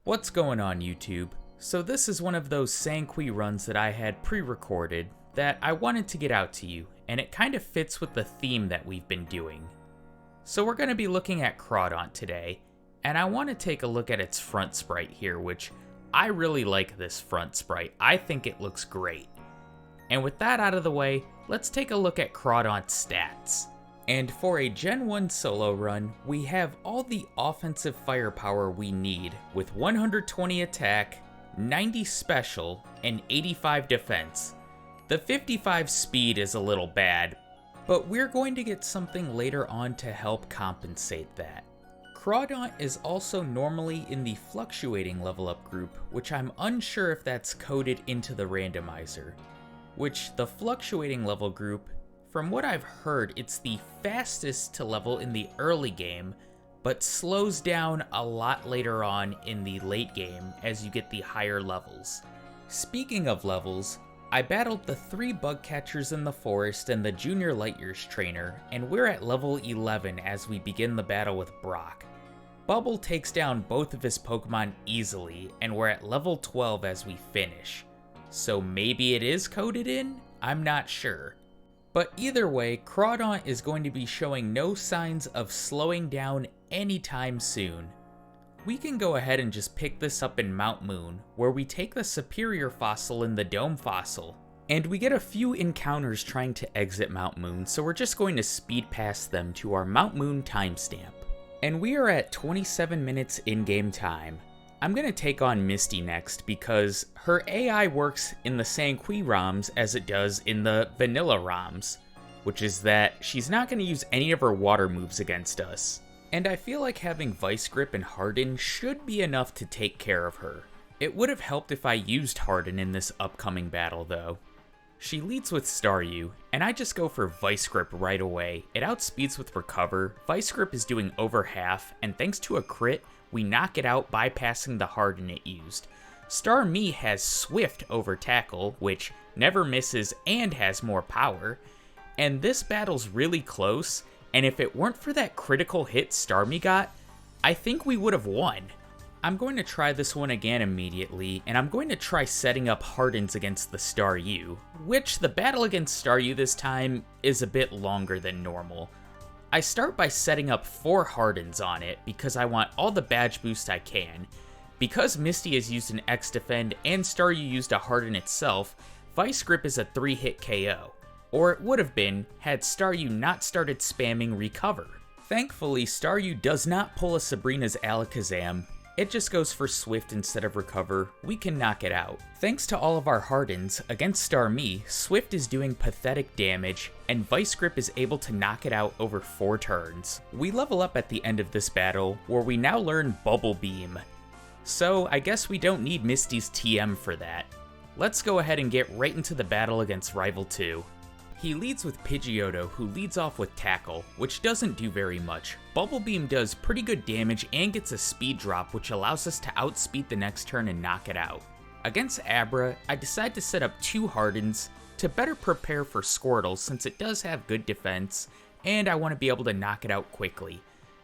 What's going on, YouTube? So this is one of those Sanqui runs that I had pre-recorded that I wanted to get out to you, and it kind of fits with the theme that we've been doing. So we're going to be looking at Crawdaunt today, and I want to take a look at its front sprite here, which I really like this front sprite. I think it looks great. And with that out of the way, let's take a look at Crawdaunt's stats. And for a Gen 1 solo run, we have all the offensive firepower we need with 120 attack, 90 special, and 85 defense. The 55 speed is a little bad, but we're going to get something later on to help compensate that. Crawdaunt is also normally in the fluctuating level up group, which I'm unsure if that's coded into the randomizer. Which the fluctuating level group, from what I've heard, it's the fastest to level in the early game, but slows down a lot later on in the late game as you get the higher levels. Speaking of levels, I battled the 3 bug catchers in the forest and the junior light years trainer, and we're at level 11 as we begin the battle with Brock. Bubble takes down both of his Pokemon easily, and we're at level 12 as we finish. So maybe it is coded in? I'm not sure. But either way, Crawdaunt is going to be showing no signs of slowing down anytime soon. We can go ahead and just pick this up in Mount Moon, where we take the Superior Fossil in the Dome Fossil. And we get a few encounters trying to exit Mount Moon, so we're just going to speed past them to our Mount Moon timestamp. And we are at 27 minutes in-game time. I'm going to take on Misty next because her AI works in the Sanqui ROMs as it does in the vanilla ROMs, which is that she's not going to use any of her water moves against us. And I feel like having Vice Grip and Harden should be enough to take care of her. It would have helped if I used Harden in this upcoming battle though. She leads with Staryu, and I just go for Vice Grip right away. It outspeeds with Recover, Vice Grip is doing over half, and thanks to a crit, we knock it out bypassing the Harden it used. Starmie has Swift over Tackle, which never misses and has more power, and this battle's really close, and if it weren't for that critical hit Starmie got, I think we would have won. I'm going to try this one again immediately, and I'm going to try setting up Hardens against the Staryu, which the battle against Staryu this time is a bit longer than normal. I start by setting up 4 Hardens on it because I want all the badge boost I can. Because Misty has used an X-Defend and Staryu used a Harden itself, Vice Grip is a 3-hit KO. Or it would have been had Staryu not started spamming Recover. Thankfully, Staryu does not pull a Sabrina's Alakazam. It just goes for Swift instead of Recover. We can knock it out. Thanks to all of our Hardens, against Starmie, Swift is doing pathetic damage, and Vice Grip is able to knock it out over 4 turns. We level up at the end of this battle, where we now learn Bubble Beam. So I guess we don't need Misty's TM for that. Let's go ahead and get right into the battle against Rival 2. He leads with Pidgeotto, who leads off with Tackle, which doesn't do very much. Bubble Beam does pretty good damage and gets a speed drop, which allows us to outspeed the next turn and knock it out. Against Abra, I decide to set up 2 Hardens to better prepare for Squirtle since it does have good defense, and I want to be able to knock it out quickly.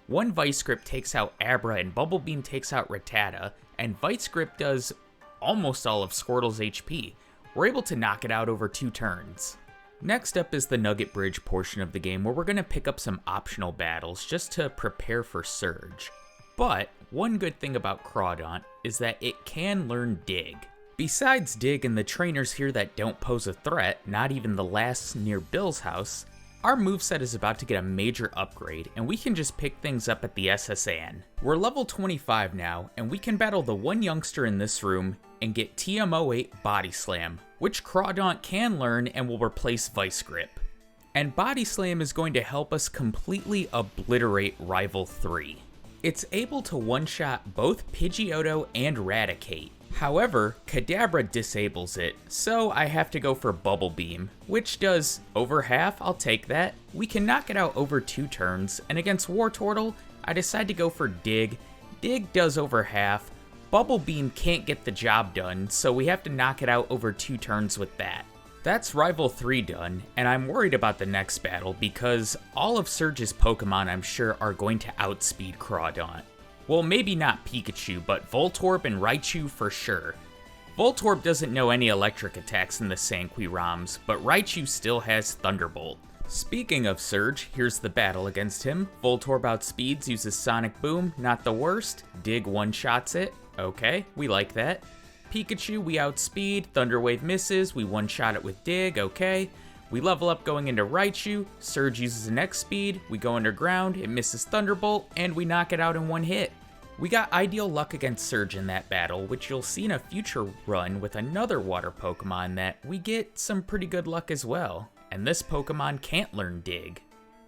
One Vice Grip takes out Abra and Bubble Beam takes out Rattata, and Vice Grip does almost all of Squirtle's HP. We're able to knock it out over 2 turns. Next up is the Nugget Bridge portion of the game where we're going to pick up some optional battles just to prepare for Surge. But one good thing about Crawdaunt is that it can learn Dig. Besides Dig and the trainers here that don't pose a threat, not even the last near Bill's house, our moveset is about to get a major upgrade and we can just pick things up at the SSN. We're level 25 now and we can battle the one youngster in this room and get TM08 Body Slam, which Crawdaunt can learn and will replace Vice Grip. And Body Slam is going to help us completely obliterate Rival 3. It's able to one-shot both Pidgeotto and Raticate. However, Kadabra disables it, so I have to go for Bubble Beam, which does over half. I'll take that. We can knock it out over 2 turns, and against Wartortle, I decide to go for Dig. Dig does over half. Bubble Beam can't get the job done, so we have to knock it out over 2 turns with that. That's Rival 3 done, and I'm worried about the next battle because all of Surge's Pokemon I'm sure are going to outspeed Crawdaunt. Well, maybe not Pikachu, but Voltorb and Raichu for sure. Voltorb doesn't know any electric attacks in the Sanqui ROMs, but Raichu still has Thunderbolt. Speaking of Surge, here's the battle against him. Voltorb outspeeds, uses Sonic Boom, not the worst. Dig one-shots it. Okay, we like that. Pikachu, we outspeed, Thunder Wave misses, we one-shot it with Dig, okay. We level up going into Raichu, Surge uses an X speed, we go underground, it misses Thunderbolt, and we knock it out in one hit. We got ideal luck against Surge in that battle, which you'll see in a future run with another water Pokemon that we get some pretty good luck as well. And this Pokemon can't learn Dig.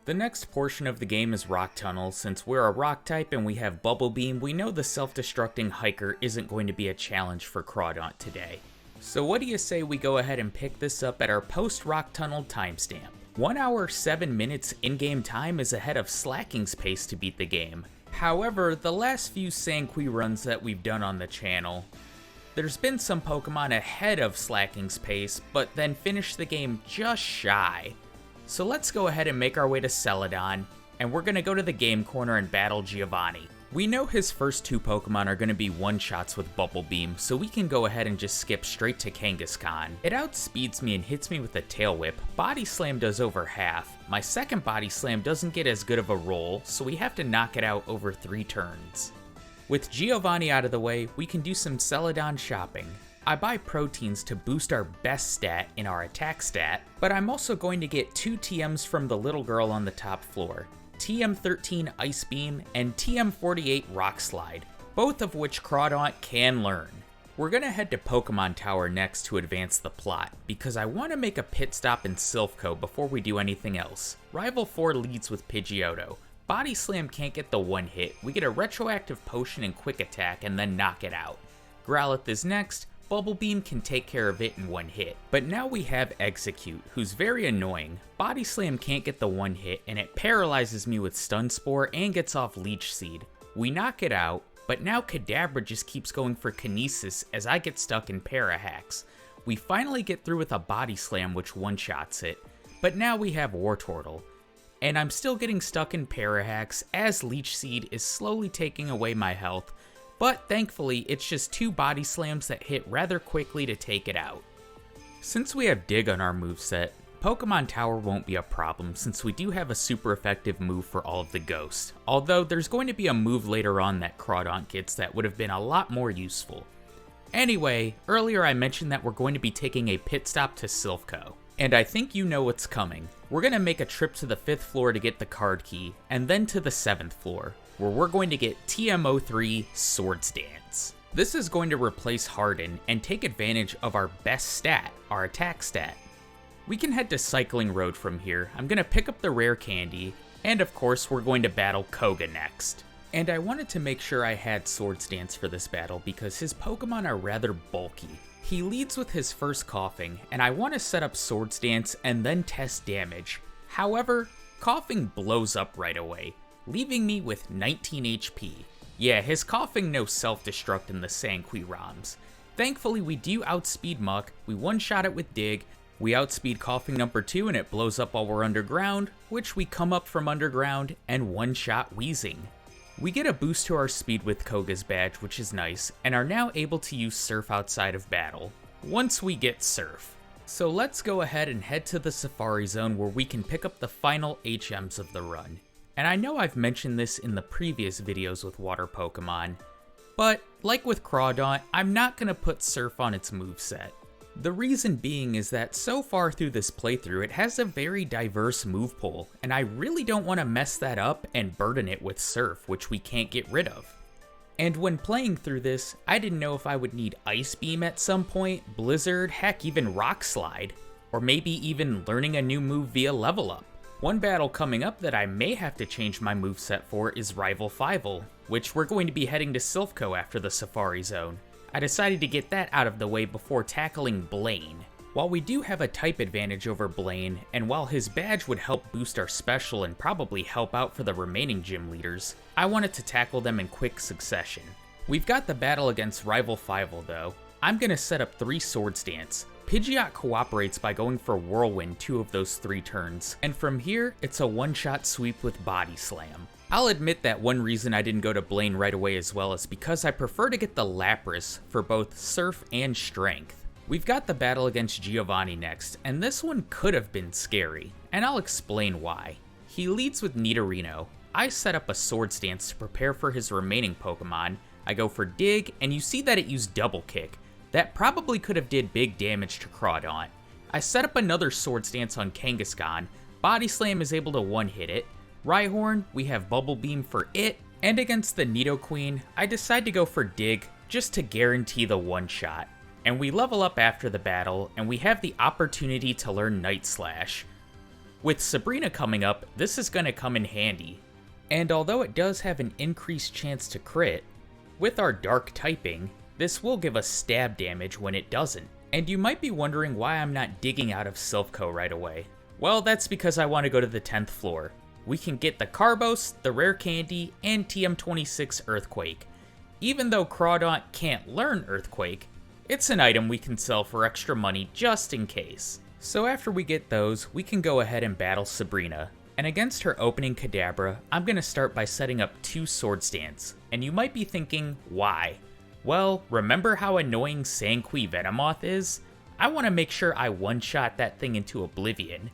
The next portion of the game is Rock Tunnel. Since we're a rock type and we have Bubble Beam, we know the self-destructing Hiker isn't going to be a challenge for Crawdaunt today. So what do you say we go ahead and pick this up at our post-Rock Tunnel timestamp? 1 hour 7 minutes in-game time is ahead of Slacking's pace to beat the game. However, the last few Sanqui runs that we've done on the channel, there's been some Pokemon ahead of Slacking's pace, but then finished the game just shy. So let's go ahead and make our way to Celadon, and we're going to go to the game corner and battle Giovanni. We know his first two Pokemon are going to be one-shots with Bubble Beam, so we can go ahead and just skip straight to Kangaskhan. It outspeeds me and hits me with a Tail Whip. Body Slam does over half. My second Body Slam doesn't get as good of a roll, so we have to knock it out over 3 turns. With Giovanni out of the way, we can do some Celadon shopping. I buy proteins to boost our best stat in our attack stat, but I'm also going to get 2 TMs from the little girl on the top floor. TM13 Ice Beam and TM48 Rock Slide, both of which Crawdaunt can learn. We're gonna head to Pokemon Tower next to advance the plot, because I want to make a pit stop in Silphco before we do anything else. Rival 4 leads with Pidgeotto. Body Slam can't get the one hit, we get a retroactive potion and quick attack and then knock it out. Growlithe is next, Bubble Beam can take care of it in one hit. But now we have Execute, who's very annoying. Body Slam can't get the one hit, and it paralyzes me with Stun Spore and gets off Leech Seed. We knock it out, but now Kadabra just keeps going for Kinesis as I get stuck in Parahacks. We finally get through with a Body Slam which one-shots it, but now we have Wartortle. And I'm still getting stuck in Parahacks as Leech Seed is slowly taking away my health, but thankfully it's just 2 Body Slams that hit rather quickly to take it out. Since we have Dig on our moveset, Pokemon Tower won't be a problem since we do have a super effective move for all of the ghosts, although there's going to be a move later on that Crawdaunt gets that would have been a lot more useful. Anyway, earlier I mentioned that we're going to be taking a pit stop to Silphco, and I think you know what's coming. We're going to make a trip to the 5th floor to get the card key, and then to the 7th floor, where we're going to get TM03 Swords Dance. This is going to replace Harden and take advantage of our best stat, our attack stat. We can head to Cycling Road from here. I'm going to pick up the rare candy, and of course we're going to battle Koga next. And I wanted to make sure I had Swords Dance for this battle because his Pokemon are rather bulky. He leads with his first Coughing, and I want to set up Swords Dance and then test damage. However, Coughing blows up right away, leaving me with 19 HP. Yeah, his Coughing no self-destruct in the Sanqui ROMs. Thankfully we do outspeed Muck, we one-shot it with Dig, we outspeed Coughing number 2 and it blows up while we're underground, which we come up from underground and one-shot Wheezing. We get a boost to our speed with Koga's badge, which is nice, and are now able to use Surf outside of battle, once we get Surf. So let's go ahead and head to the Safari Zone where we can pick up the final HMs of the run. And I know I've mentioned this in the previous videos with water Pokemon, but like with Crawdaunt, I'm not going to put Surf on its moveset. The reason being is that so far through this playthrough it has a very diverse move pool, and I really don't want to mess that up and burden it with Surf, which we can't get rid of. And when playing through this, I didn't know if I would need Ice Beam at some point, Blizzard, heck even Rock Slide, or maybe even learning a new move via level up. One battle coming up that I may have to change my moveset for is Rival Fivel, which we're going to be heading to Silphco after the Safari Zone. I decided to get that out of the way before tackling Blaine. While we do have a type advantage over Blaine, and while his badge would help boost our special and probably help out for the remaining gym leaders, I wanted to tackle them in quick succession. We've got the battle against Rival Fivel though. I'm going to set up 3 Swords Dance. Pidgeot cooperates by going for Whirlwind 2 of those 3 turns, and from here, it's a one-shot sweep with Body Slam. I'll admit that one reason I didn't go to Blaine right away as well is because I prefer to get the Lapras for both Surf and Strength. We've got the battle against Giovanni next, and this one could have been scary, and I'll explain why. He leads with Nidorino. I set up a Sword Stance to prepare for his remaining Pokemon. I go for Dig, and you see that it used Double Kick. That probably could have did big damage to Crawdaunt. I set up another Sword Stance on Kangaskhan. Body Slam is able to one-hit it. Rhyhorn, we have Bubble Beam for it, and against the Nidoqueen, I decide to go for Dig just to guarantee the one-shot. And we level up after the battle, and we have the opportunity to learn Night Slash. With Sabrina coming up, this is going to come in handy. And although it does have an increased chance to crit, with our Dark typing, this will give us stab damage when it doesn't. And you might be wondering why I'm not digging out of Silphco right away. Well, that's because I want to go to the 10th floor. We can get the Carbos, the Rare Candy, and TM26 Earthquake. Even though Crawdaunt can't learn Earthquake, it's an item we can sell for extra money just in case. So after we get those, we can go ahead and battle Sabrina. And against her opening Kadabra, I'm going to start by setting up 2 Sword Stance. And you might be thinking, why? Well, remember how annoying Sanqui Venomoth is? I want to make sure I one-shot that thing into oblivion.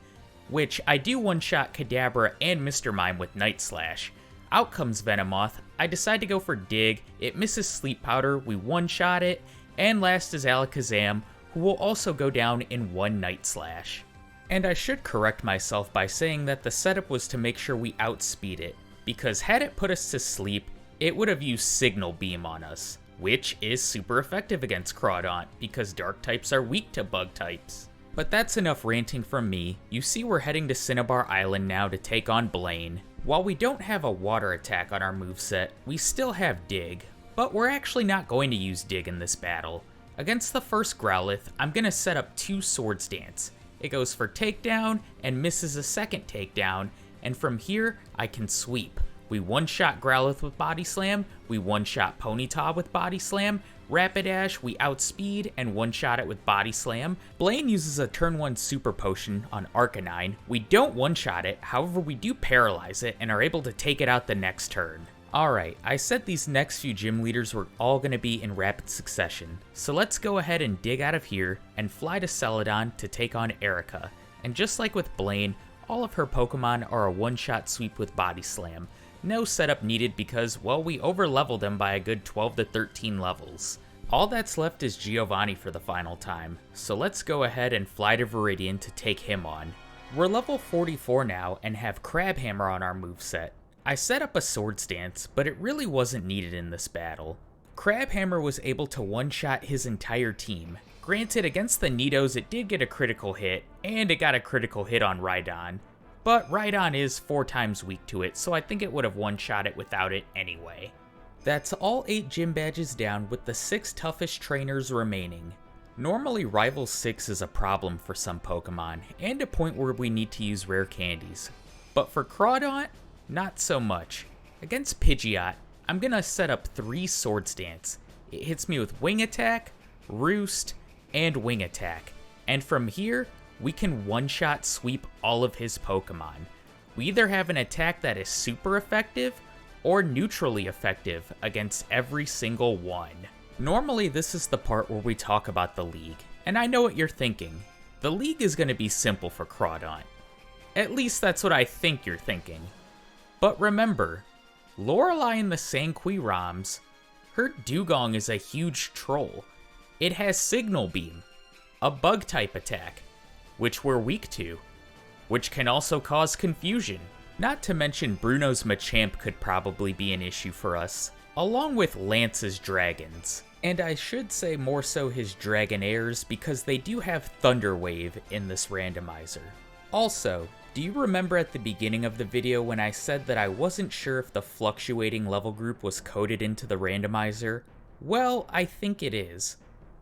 Which, I do one-shot Kadabra and Mr. Mime with Night Slash. Out comes Venomoth, I decide to go for Dig, it misses Sleep Powder, we one-shot it, and last is Alakazam, who will also go down in one Night Slash. And I should correct myself by saying that the setup was to make sure we outspeed it, because had it put us to sleep, it would have used Signal Beam on us, which is super effective against Crawdaunt, because Dark types are weak to Bug types. But that's enough ranting from me. You see we're heading to Cinnabar Island now to take on Blaine. While we don't have a water attack on our moveset, we still have Dig, but we're actually not going to use Dig in this battle. Against the first Growlithe, I'm going to set up 2 Sword Stance. It goes for Takedown and misses a second Takedown, and from here, I can sweep. We one-shot Growlithe with Body Slam, we one-shot Ponyta with Body Slam, Rapidash, we outspeed and one-shot it with Body Slam. Blaine uses a turn 1 Super Potion on Arcanine. We don't one-shot it, however we do paralyze it and are able to take it out the next turn. Alright, I said these next few gym leaders were all going to be in rapid succession, so let's go ahead and dig out of here and fly to Celadon to take on Erica. And just like with Blaine, all of her Pokemon are a one-shot sweep with Body Slam. No setup needed because, well, we overleveled them by a good 12 to 13 levels. All that's left is Giovanni for the final time, so let's go ahead and fly to Viridian to take him on. We're level 44 now and have Crabhammer on our moveset. I set up a Sword Stance, but it really wasn't needed in this battle. Crabhammer was able to one-shot his entire team. Granted, against the Nidos it did get a critical hit, and it got a critical hit on Rhydon. But Rhydon is 4 times weak to it, so I think it would have one-shot it without it anyway. That's all 8 gym badges down with the 6 toughest trainers remaining. Normally Rival 6 is a problem for some Pokemon, and a point where we need to use rare candies. But for Crawdaunt, not so much. Against Pidgeot, I'm gonna set up 3 Sword Stance. It hits me with Wing Attack, Roost, and Wing Attack. And from here, we can one-shot sweep all of his Pokemon. We either have an attack that is super effective, or neutrally effective against every single one. Normally this is the part where we talk about the league, and I know what you're thinking. The league is going to be simple for Crawdaunt. At least that's what I think you're thinking. But remember, Lorelei in the Sanqui ROMs, her Dugong is a huge troll. It has Signal Beam, a bug-type attack, which we're weak to, which can also cause confusion. Not to mention Bruno's Machamp could probably be an issue for us, along with Lance's Dragons. And I should say more so his Dragonairs because they do have Thunder Wave in this randomizer. Also, do you remember at the beginning of the video when I said that I wasn't sure if the fluctuating level group was coded into the randomizer? Well, I think it is,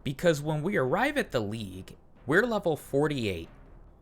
because when we arrive at the league, we're level 48.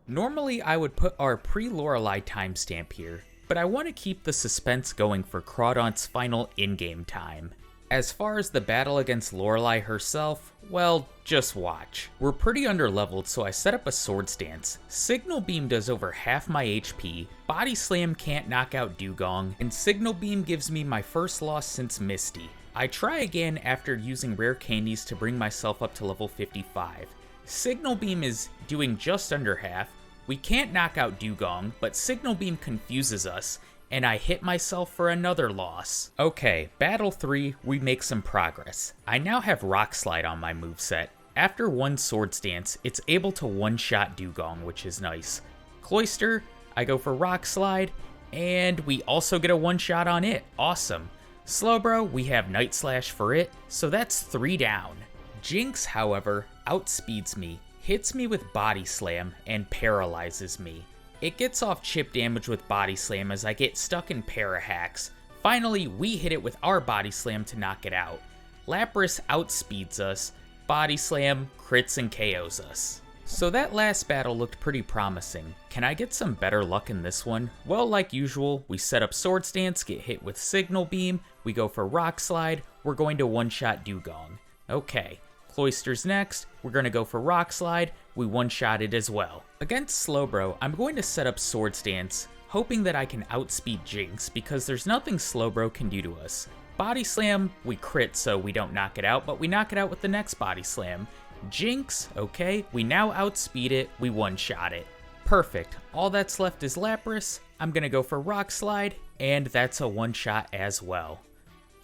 Normally I would put our pre-Lorelei timestamp here, but I want to keep the suspense going for Crawdaunt's final in-game time. As far as the battle against Lorelei herself, well, just watch. We're pretty underleveled, so I set up a Sword Stance. Signal Beam does over half my HP, Body Slam can't knock out Dewgong, and Signal Beam gives me my first loss since Misty. I try again after using rare candies to bring myself up to level 55. Signal Beam is doing just under half. We can't knock out Dewgong, but Signal Beam confuses us, and I hit myself for another loss. Okay, Battle 3, we make some progress. I now have Rock Slide on my moveset. After one Sword Stance, it's able to one-shot Dewgong, which is nice. Cloyster, I go for Rock Slide, and we also get a one-shot on it. Awesome. Slowbro, we have Night Slash for it, so that's 3 down. Jinx, however, outspeeds me, hits me with Body Slam, and paralyzes me. It gets off chip damage with Body Slam as I get stuck in para hacks. Finally, we hit it with our Body Slam to knock it out. Lapras outspeeds us, Body Slam, crits and KOs us. So that last battle looked pretty promising. Can I get some better luck in this one? Well, like usual, we set up Sword Stance, get hit with Signal Beam, we go for Rock Slide, we're going to one-shot Dewgong. Okay. Cloyster's next, we're going to go for Rock Slide, we one-shot it as well. Against Slowbro, I'm going to set up Sword Stance, hoping that I can outspeed Jinx because there's nothing Slowbro can do to us. Body Slam, we crit so we don't knock it out, but we knock it out with the next Body Slam. Jinx, okay, we now outspeed it, we one-shot it. Perfect, all that's left is Lapras, I'm going to go for Rock Slide, and that's a one-shot as well.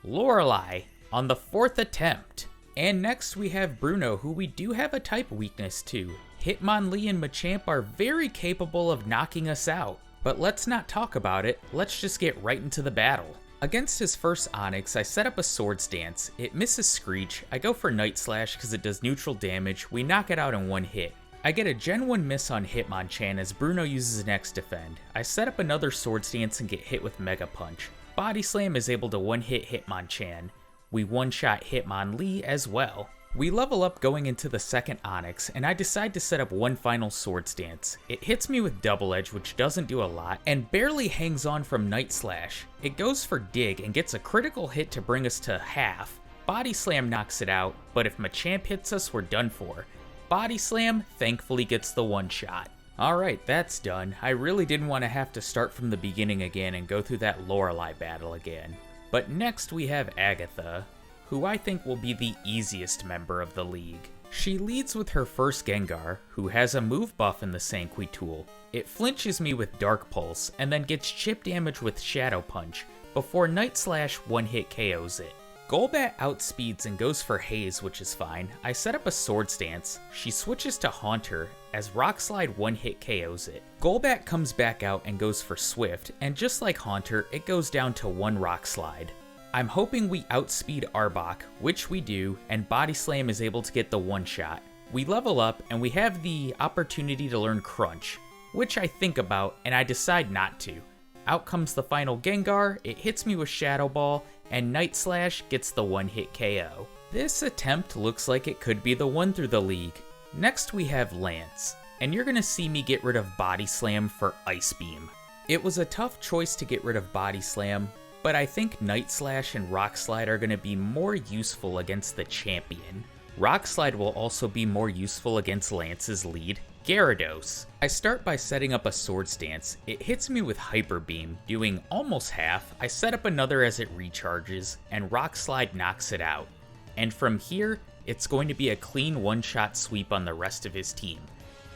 Lorelei, on the 4th attempt. And next we have Bruno, who we do have a type weakness to. Hitmonlee and Machamp are very capable of knocking us out. But let's not talk about it, let's just get right into the battle. Against his first Onix, I set up a Sword Stance. It misses Screech, I go for Night Slash because it does neutral damage, we knock it out in one hit. I get a Gen 1 miss on Hitmonchan as Bruno uses an X Defend. I set up another Sword Stance and get hit with Mega Punch. Body Slam is able to one-hit Hitmonchan. We one-shot Hitmonlee as well. We level up going into the second Onix, and I decide to set up one final Sword Stance. It hits me with Double Edge, which doesn't do a lot, and barely hangs on from Night Slash. It goes for Dig and gets a critical hit to bring us to half. Body Slam knocks it out, but if Machamp hits us, we're done for. Body Slam thankfully gets the one-shot. Alright, that's done. I really didn't want to have to start from the beginning again and go through that Lorelei battle again. But next we have Agatha, who I think will be the easiest member of the league. She leads with her first Gengar, who has a move buff in the Sanqui tool. It flinches me with Dark Pulse, and then gets chip damage with Shadow Punch, before Night Slash one-hit KOs it. Golbat outspeeds and goes for Haze, which is fine. I set up a Sword Stance. She switches to Haunter, as Rock Slide one-hit KOs it. Golbat comes back out and goes for Swift, and just like Haunter, it goes down to one Rock Slide. I'm hoping we outspeed Arbok, which we do, and Body Slam is able to get the one-shot. We level up, and we have the opportunity to learn Crunch, which I think about, and I decide not to. Out comes the final Gengar, it hits me with Shadow Ball, and Night Slash gets the one-hit KO. This attempt looks like it could be the one through the league. Next we have Lance, and you're gonna see me get rid of Body Slam for Ice Beam. It was a tough choice to get rid of Body Slam, but I think Night Slash and Rock Slide are gonna be more useful against the champion. Rock Slide will also be more useful against Lance's lead, Gyarados. I start by setting up a Sword Stance. It hits me with Hyper Beam, doing almost half. I set up another as it recharges, and Rock Slide knocks it out. And from here, it's going to be a clean one-shot sweep on the rest of his team.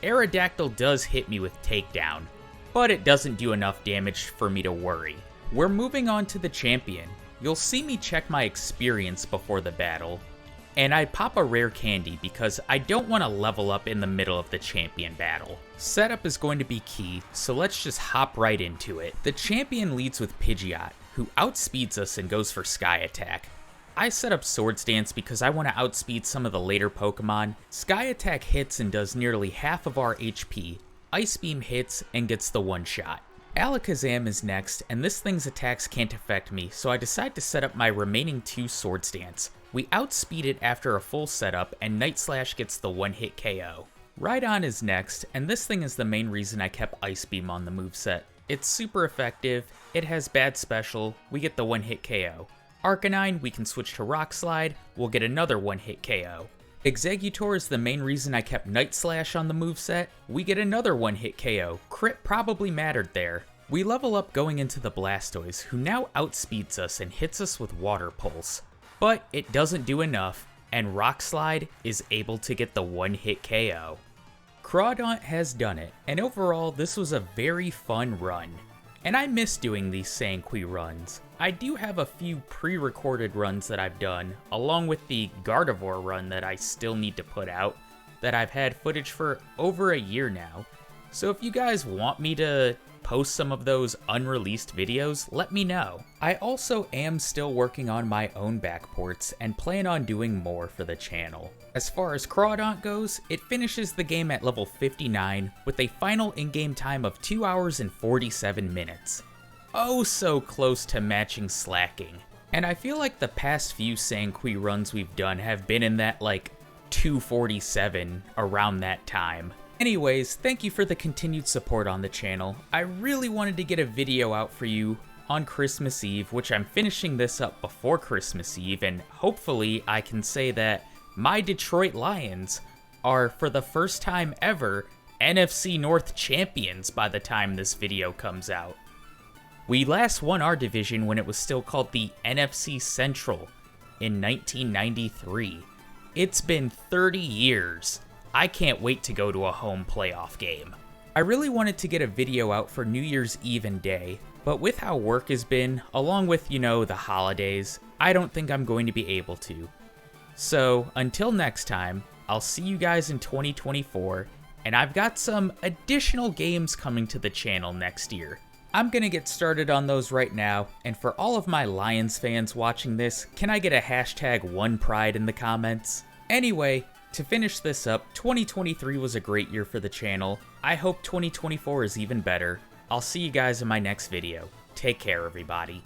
Aerodactyl does hit me with Takedown, but it doesn't do enough damage for me to worry. We're moving on to the champion. You'll see me check my experience before the battle, and I pop a rare candy because I don't want to level up in the middle of the champion battle. Setup is going to be key, so let's just hop right into it. The champion leads with Pidgeot, who outspeeds us and goes for Sky Attack. I set up Sword Stance because I want to outspeed some of the later Pokemon. Sky Attack hits and does nearly half of our HP. Ice Beam hits and gets the one-shot. Alakazam is next, and this thing's attacks can't affect me, so I decide to set up my remaining 2 Sword Stance. We outspeed it after a full setup, and Night Slash gets the one-hit KO. Rhydon is next, and this thing is the main reason I kept Ice Beam on the moveset. It's super effective, it has bad special, we get the one-hit KO. Arcanine, we can switch to Rock Slide, we'll get another one-hit KO. Exeggutor is the main reason I kept Night Slash on the moveset, we get another one-hit KO, crit probably mattered there. We level up going into the Blastoise, who now outspeeds us and hits us with Water Pulse. But it doesn't do enough, and Rock Slide is able to get the one-hit KO. Crawdaunt has done it, and overall this was a very fun run. And I miss doing these Sanqui runs. I do have a few pre-recorded runs that I've done, along with the Gardevoir run that I still need to put out, that I've had footage for over a year now. So if you guys want me to post some of those unreleased videos, let me know. I also am still working on my own backports and plan on doing more for the channel. As far as Crawdaunt goes, it finishes the game at level 59 with a final in-game time of 2 hours and 47 minutes. Oh so close to matching Slacking. And I feel like the past few Sanqui runs we've done have been in that like 247 around that time. Anyways, thank you for the continued support on the channel. I really wanted to get a video out for you on Christmas Eve, which I'm finishing this up before Christmas Eve, and hopefully I can say that my Detroit Lions are, for the first time ever, NFC North champions by the time this video comes out. We last won our division when it was still called the NFC Central in 1993. It's been 30 years. I can't wait to go to a home playoff game. I really wanted to get a video out for New Year's Eve and day, but with how work has been, along with, the holidays, I don't think I'm going to be able to. So, until next time, I'll see you guys in 2024, and I've got some additional games coming to the channel next year. I'm gonna get started on those right now, and for all of my Lions fans watching this, can I get a #OnePride in the comments? Anyway, to finish this up, 2023 was a great year for the channel. I hope 2024 is even better. I'll see you guys in my next video. Take care, everybody.